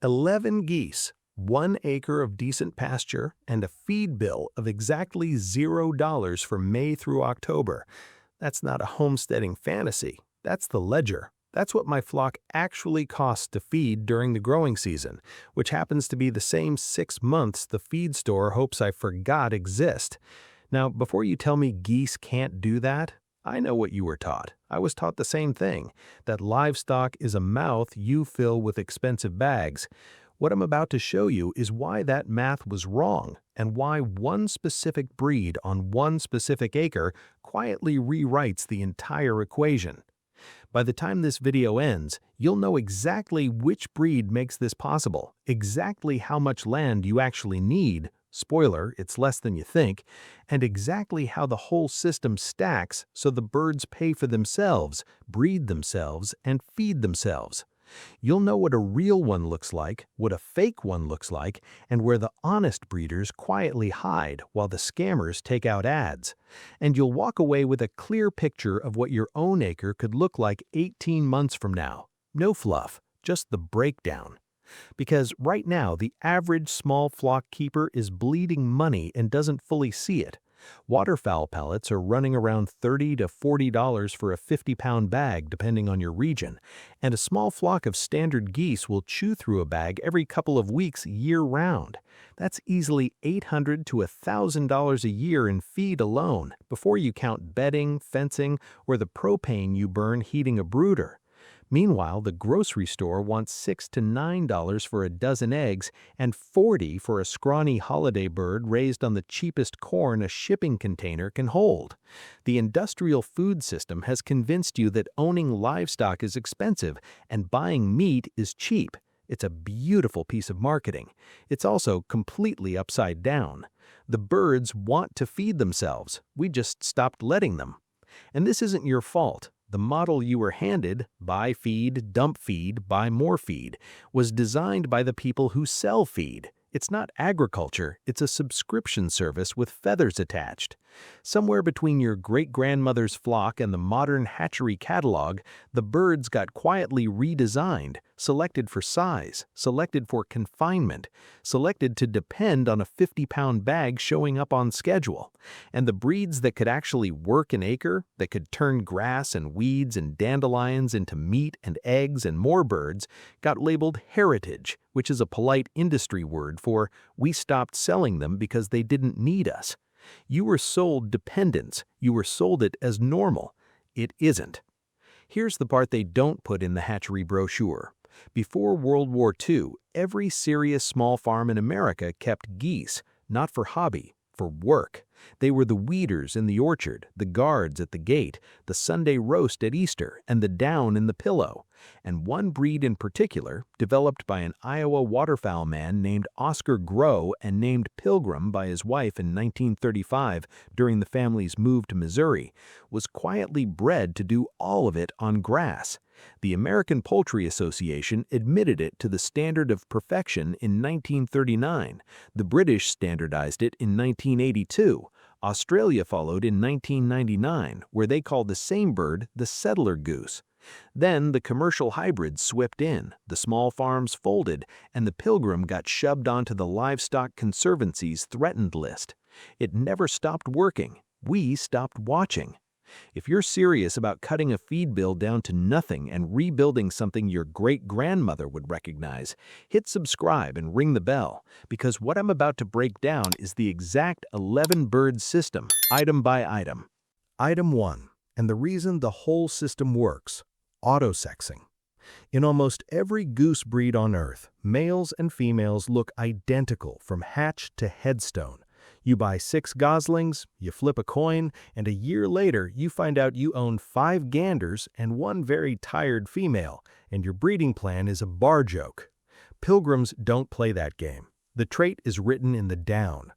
11 geese, 1 acre of decent pasture, and a feed bill of exactly $0 for May through October. That's not a homesteading fantasy. That's the ledger. That's what my flock actually costs to feed during the growing season, which happens to be the same 6 months the feed store hopes I forgot exist. Now, before you tell me geese can't do that, I know what you were taught. I was taught the same thing, that livestock is a mouth you fill with expensive bags. What I'm about to show you is why that math was wrong and why one specific breed on one specific acre quietly rewrites the entire equation. By the time this video ends, you'll know exactly which breed makes this possible, exactly how much land you actually need, spoiler, it's less than you think, and exactly how the whole system stacks so the birds pay for themselves, breed themselves, and feed themselves. You'll know what a real one looks like, what a fake one looks like, and where the honest breeders quietly hide while the scammers take out ads. And you'll walk away with a clear picture of what your own acre could look like 18 months from now. No fluff, just the breakdown. Because right now, the average small flock keeper is bleeding money and doesn't fully see it. Waterfowl pellets are running around $30 to $40 for a 50-pound bag depending on your region, and a small flock of standard geese will chew through a bag every couple of weeks year-round. That's easily $800 to $1,000 a year in feed alone, before you count bedding, fencing, or the propane you burn heating a brooder. Meanwhile, the grocery store wants $6 to $9 for a dozen eggs and $40 for a scrawny holiday bird raised on the cheapest corn a shipping container can hold. The industrial food system has convinced you that owning livestock is expensive and buying meat is cheap. It's a beautiful piece of marketing. It's also completely upside down. The birds want to feed themselves. We just stopped letting them. And this isn't your fault. The model you were handed, buy feed, dump feed, buy more feed, was designed by the people who sell feed. It's not agriculture, it's a subscription service with feathers attached. Somewhere between your great-grandmother's flock and the modern hatchery catalog, the birds got quietly redesigned, selected for size, selected for confinement, selected to depend on a 50-pound bag showing up on schedule. And the breeds that could actually work an acre, that could turn grass and weeds and dandelions into meat and eggs and more birds, got labeled heritage, which is a polite industry word for we stopped selling them because they didn't need us. You were sold dependence. You were sold it as normal. It isn't. Here's the part they don't put in the hatchery brochure. Before World War II, every serious small farm in America kept geese, not for hobby, for work. They were the weeders in the orchard, the guards at the gate, the Sunday roast at Easter, and the down in the pillow. And one breed in particular, developed by an Iowa waterfowl man named Oscar Grow and named Pilgrim by his wife in 1935 during the family's move to Missouri, was quietly bred to do all of it on grass. The American Poultry Association admitted it to the standard of perfection in 1939. The British standardized it in 1982. Australia followed in 1999, where they called the same bird the settler goose. Then the commercial hybrids swept in, the small farms folded, and the Pilgrim got shoved onto the Livestock Conservancy's threatened list. It never stopped working. We stopped watching. If you're serious about cutting a feed bill down to nothing and rebuilding something your great-grandmother would recognize, hit subscribe and ring the bell, because what I'm about to break down is the exact 11-bird system, item by item. Item 1, and the reason the whole system works: autosexing. In almost every goose breed on Earth, males and females look identical from hatch to headstone. You buy 6 goslings, you flip a coin, and a year later you find out you own 5 ganders and 1 very tired female, and your breeding plan is a bar joke. Pilgrims don't play that game. The trait is written in the down.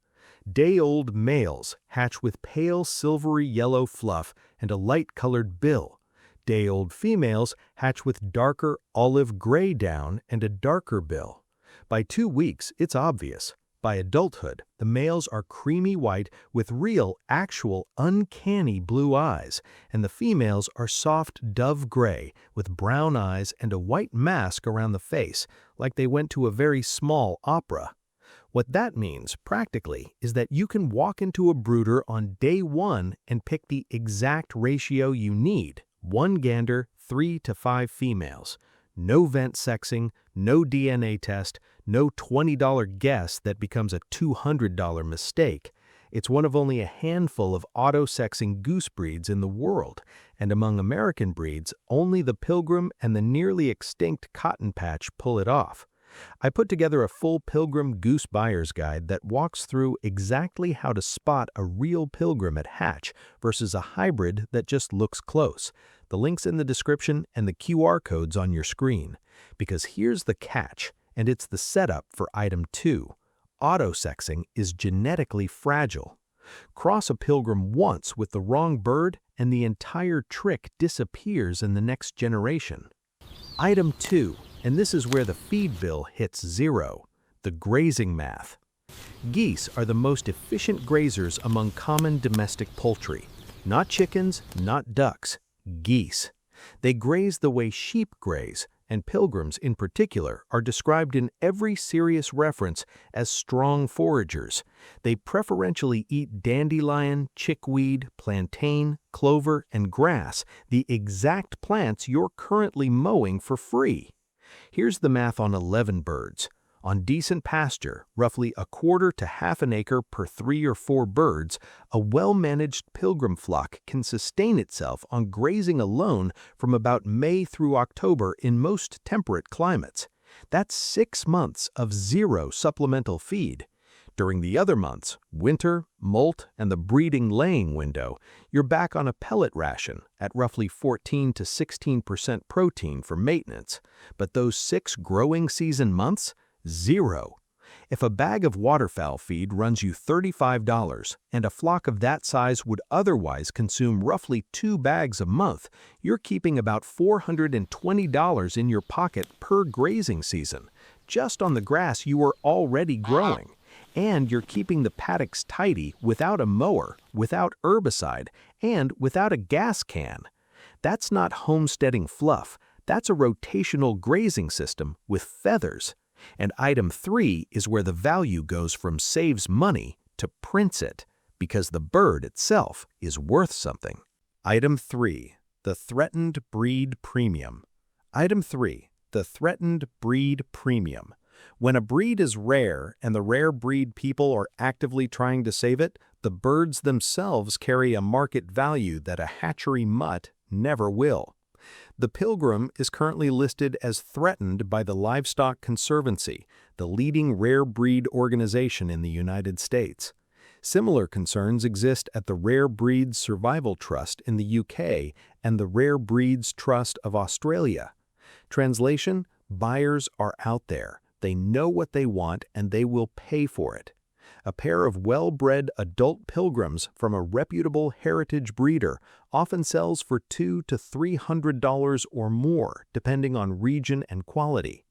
Day-old males hatch with pale silvery yellow fluff and a light-colored bill. Day-old females hatch with darker olive gray down and a darker bill. By 2 weeks, it's obvious. By adulthood, the males are creamy white with real, actual, uncanny blue eyes, and the females are soft dove gray with brown eyes and a white mask around the face, like they went to a very small opera. What that means, practically, is that you can walk into a brooder on day one and pick the exact ratio you need, 1 gander, 3 to 5 females. No vent sexing, no DNA test, no $20 guess that becomes a $200 mistake. It's one of only a handful of autosexing goose breeds in the world, and among American breeds, only the Pilgrim and the nearly extinct Cotton Patch pull it off. I put together a full Pilgrim Goose buyer's guide that walks through exactly how to spot a real Pilgrim at hatch versus a hybrid that just looks close. The link's in the description and the QR code's on your screen. Because here's the catch, and it's the setup for item 2. Autosexing is genetically fragile. Cross a Pilgrim once with the wrong bird, and the entire trick disappears in the next generation. Item 2. And this is where the feed bill hits zero, the grazing math. Geese are the most efficient grazers among common domestic poultry. Not chickens, not ducks, geese. They graze the way sheep graze, and Pilgrims in particular are described in every serious reference as strong foragers. They preferentially eat dandelion, chickweed, plantain, clover, and grass, the exact plants you're currently mowing for free. Here's the math on 11 birds. On decent pasture, roughly 1/4 to half an acre per 3 or 4 birds, a well-managed Pilgrim flock can sustain itself on grazing alone from about May through October in most temperate climates. That's 6 months of zero supplemental feed. During the other months, winter, molt, and the breeding-laying window, you're back on a pellet ration at roughly 14 to 16% protein for maintenance. But those 6 growing season months? Zero. If a bag of waterfowl feed runs you $35 and a flock of that size would otherwise consume roughly 2 bags a month, you're keeping about $420 in your pocket per grazing season, just on the grass you are already growing. And you're keeping the paddocks tidy without a mower, without herbicide, and without a gas can. That's not homesteading fluff. That's a rotational grazing system with feathers. And item 3 is where the value goes from saves money to prints it, because the bird itself is worth something. Item 3. The threatened breed premium. Item 3. The threatened breed premium. When a breed is rare and the rare breed people are actively trying to save it, the birds themselves carry a market value that a hatchery mutt never will. The Pilgrim is currently listed as threatened by the Livestock Conservancy, the leading rare breed organization in the United States. Similar concerns exist at the Rare Breeds Survival Trust in the UK and the Rare Breeds Trust of Australia. Translation: buyers are out there. They know what they want and they will pay for it. A pair of well-bred adult Pilgrims from a reputable heritage breeder often sells for $200 to $300 or more, depending on region and quality.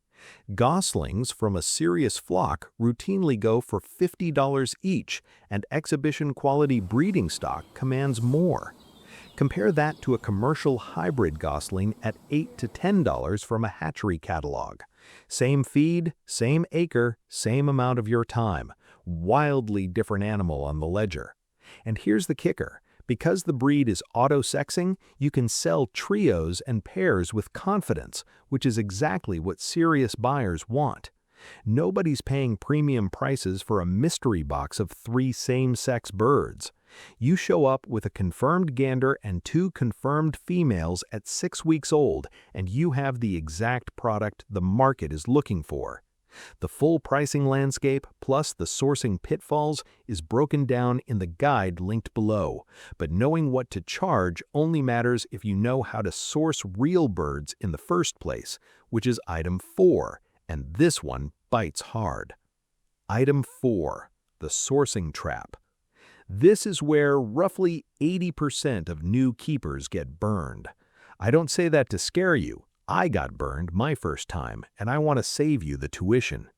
Goslings from a serious flock routinely go for $50 each, and exhibition-quality breeding stock commands more. Compare that to a commercial hybrid gosling at $8 to $10 from a hatchery catalog. Same feed, same acre, same amount of your time. Wildly different animal on the ledger. And here's the kicker. Because the breed is autosexing, you can sell trios and pairs with confidence, which is exactly what serious buyers want. Nobody's paying premium prices for a mystery box of 3 same-sex birds. You show up with a confirmed gander and 2 confirmed females at 6 weeks old, and you have the exact product the market is looking for. The full pricing landscape, plus the sourcing pitfalls, is broken down in the guide linked below. But knowing what to charge only matters if you know how to source real birds in the first place, which is item 4, and this one bites hard. Item 4. The sourcing trap. This is where roughly 80% of new keepers get burned. I don't say that to scare you. I got burned my first time, and I want to save you the tuition.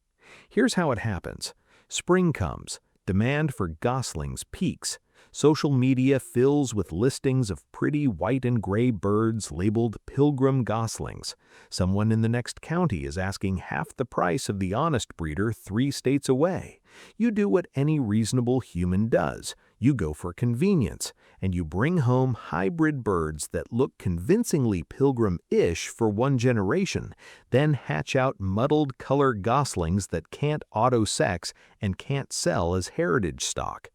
Here's how it happens. Spring comes. Demand for goslings peaks. Social media fills with listings of pretty white and gray birds labeled Pilgrim goslings. Someone in the next county is asking half the price of the honest breeder 3 states away. You do what any reasonable human does. You go for convenience, and you bring home hybrid birds that look convincingly Pilgrim-ish for one generation, then hatch out muddled color goslings that can't auto-sex and can't sell as heritage stock.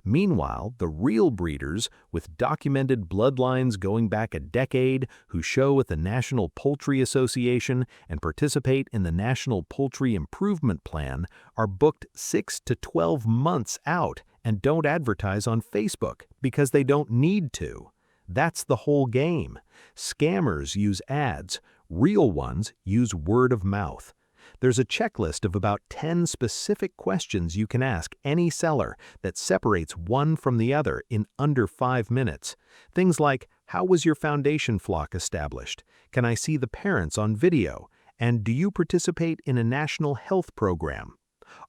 Meanwhile, the real breeders, with documented bloodlines going back a decade, who show at the National Poultry Association and participate in the National Poultry Improvement Plan, are booked 6 to 12 months out and don't advertise on Facebook because they don't need to. That's the whole game. Scammers use ads. Real ones use word of mouth. There's a checklist of about 10 specific questions you can ask any seller that separates one from the other in under 5 minutes. Things like, how was your foundation flock established? Can I see the parents on video? And do you participate in a national health program?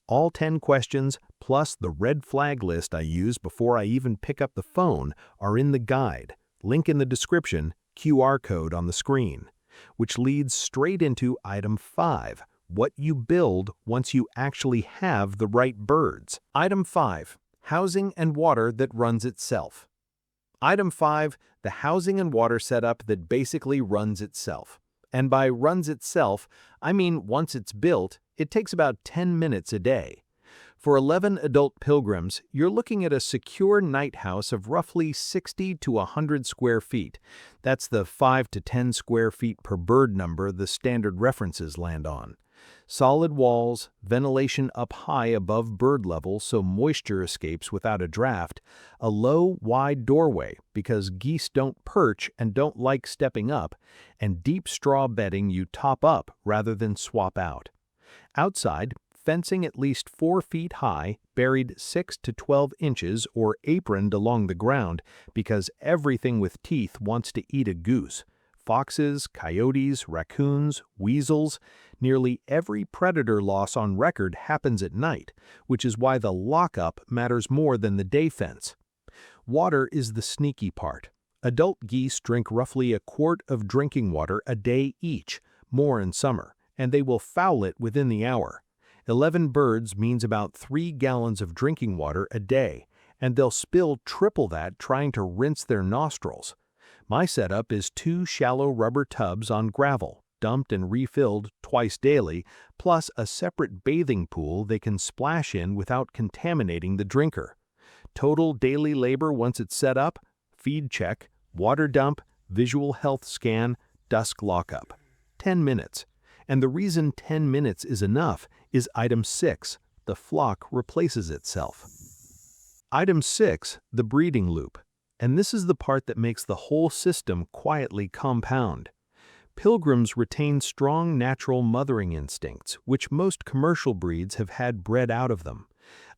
All 10 questions, plus the red flag list I use before I even pick up the phone, are in the guide. Link in the description, QR code on the screen. Which leads straight into item 5. What you build once you actually have the right birds. Item 5. Housing and water that runs itself. Item 5. The housing and water setup that basically runs itself. And by runs itself, I mean once it's built, it takes about 10 minutes a day. For 11 adult pilgrims, you're looking at a secure night house of roughly 60 to 100 square feet. That's the 5 to 10 square feet per bird number the standard references land on. Solid walls, ventilation up high above bird level so moisture escapes without a draft, a low, wide doorway because geese don't perch and don't like stepping up, and deep straw bedding you top up rather than swap out. Outside, fencing at least 4 feet high, buried 6 to 12 inches or aproned along the ground because everything with teeth wants to eat a goose. Foxes, coyotes, raccoons, weasels. Nearly every predator loss on record happens at night, which is why the lockup matters more than the day fence. Water is the sneaky part. Adult geese drink roughly a quart of drinking water a day each, more in summer, and they will foul it within the hour. 11 birds means about 3 gallons of drinking water a day, and they'll spill triple that trying to rinse their nostrils. My setup is 2 shallow rubber tubs on gravel, dumped and refilled twice daily, plus a separate bathing pool they can splash in without contaminating the drinker. Total daily labor once it's set up: feed check, water dump, visual health scan, dusk lockup. 10 minutes. And the reason 10 minutes is enough is item 6, the flock replaces itself. Item 6, the breeding loop. And this is the part that makes the whole system quietly compound. Pilgrims retain strong natural mothering instincts, which most commercial breeds have had bred out of them.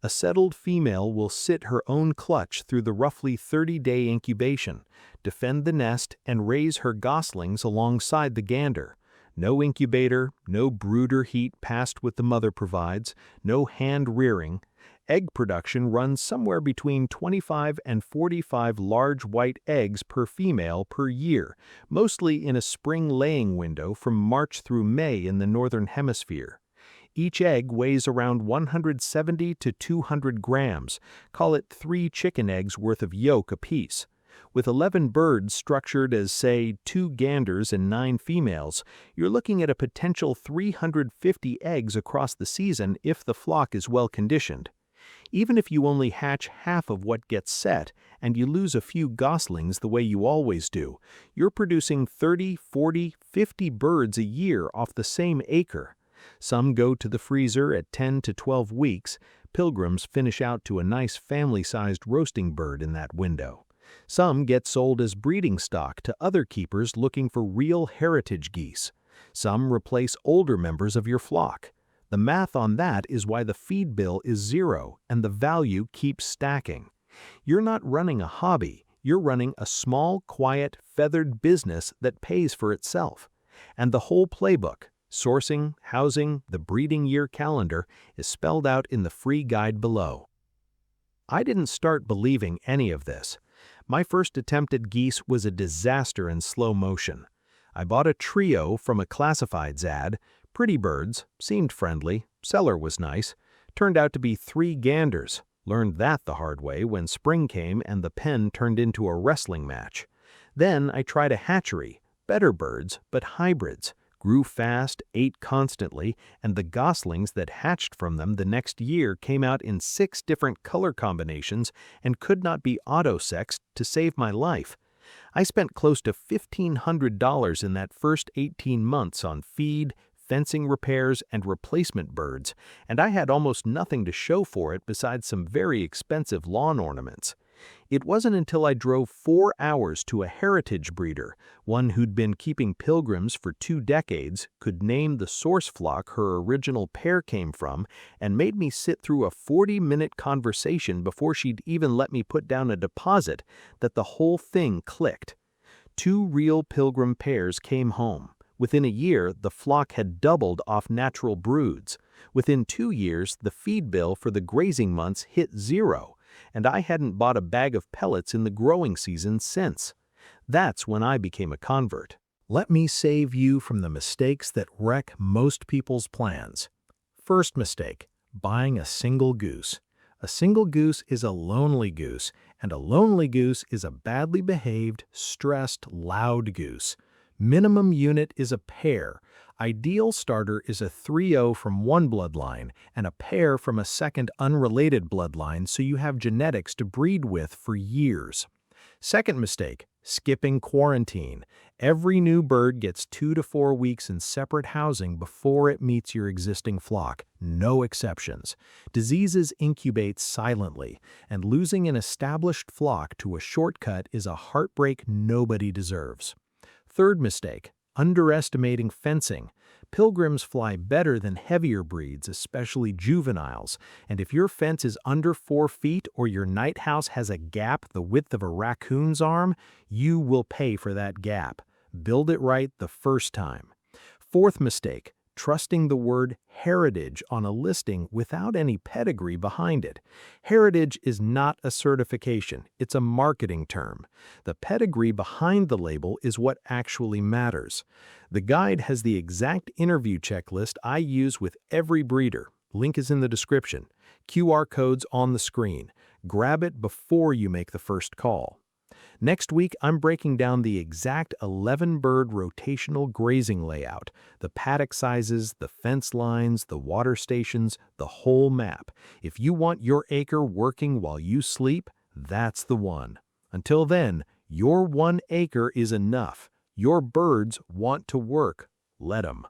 A settled female will sit her own clutch through the roughly 30-day incubation, defend the nest, and raise her goslings alongside the gander. No incubator, no brooder heat past what the mother provides, no hand rearing. Egg production runs somewhere between 25 and 45 large white eggs per female per year, mostly in a spring laying window from March through May in the Northern Hemisphere. Each egg weighs around 170 to 200 grams, call it 3 chicken eggs worth of yolk apiece. With 11 birds structured as, say, 2 ganders and 9 females, you're looking at a potential 350 eggs across the season if the flock is well conditioned. Even if you only hatch half of what gets set and you lose a few goslings the way you always do, you're producing 30, 40, 50 birds a year off the same acre. Some go to the freezer at 10 to 12 weeks. Pilgrims finish out to a nice family-sized roasting bird in that window. Some get sold as breeding stock to other keepers looking for real heritage geese. Some replace older members of your flock. The math on that is why the feed bill is zero and the value keeps stacking. You're not running a hobby, you're running a small, quiet, feathered business that pays for itself. And the whole playbook, Sourcing, housing, the breeding year calendar is spelled out in the free guide below. I didn't start believing any of this. My first attempt at geese was a disaster in slow motion. I bought a trio from a classifieds ad, pretty birds, seemed friendly, seller was nice, turned out to be 3 ganders, learned that the hard way when spring came and the pen turned into a wrestling match. Then I tried a hatchery, better birds, but hybrids, grew fast, ate constantly, and the goslings that hatched from them the next year came out in 6 different color combinations and could not be autosexed to save my life. I spent close to $1,500 in that first 18 months on feed, fencing repairs, and replacement birds, and I had almost nothing to show for it besides some very expensive lawn ornaments. It wasn't until I drove 4 hours to a heritage breeder, one who'd been keeping pilgrims for 2 decades, could name the source flock her original pair came from, and made me sit through a 40-minute conversation before she'd even let me put down a deposit, that the whole thing clicked. 2 real pilgrim pairs came home. Within a year, the flock had doubled off natural broods. Within 2 years, the feed bill for the grazing months hit 0. And I hadn't bought a bag of pellets in the growing season since. That's when I became a convert. Let me save you from the mistakes that wreck most people's plans. First mistake, buying a single goose. A single goose is a lonely goose, and a lonely goose is a badly behaved, stressed, loud goose. Minimum unit is a pair. Ideal starter is a 3-0 from one bloodline and a pair from a second unrelated bloodline, so you have genetics to breed with for years. Second mistake, skipping quarantine. Every new bird gets 2 to 4 weeks in separate housing before it meets your existing flock. No exceptions. Diseases incubate silently, and losing an established flock to a shortcut is a heartbreak nobody deserves. Third mistake, underestimating fencing. Pilgrims fly better than heavier breeds, especially juveniles, and if your fence is under 4 feet or your night house has a gap the width of a raccoon's arm, you will pay for that gap. Build it right the first time. Fourth mistake, trusting the word heritage on a listing without any pedigree behind it. Heritage is not a certification, it's a marketing term. The pedigree behind the label is what actually matters. The guide has the exact interview checklist I use with every breeder. Link is in the description. QR codes on the screen. Grab it before you make the first call. Next week, I'm breaking down the exact 11-bird rotational grazing layout, the paddock sizes, the fence lines, the water stations, the whole map. If you want your acre working while you sleep, that's the one. Until then, your 1 acre is enough. Your birds want to work. Let 'em.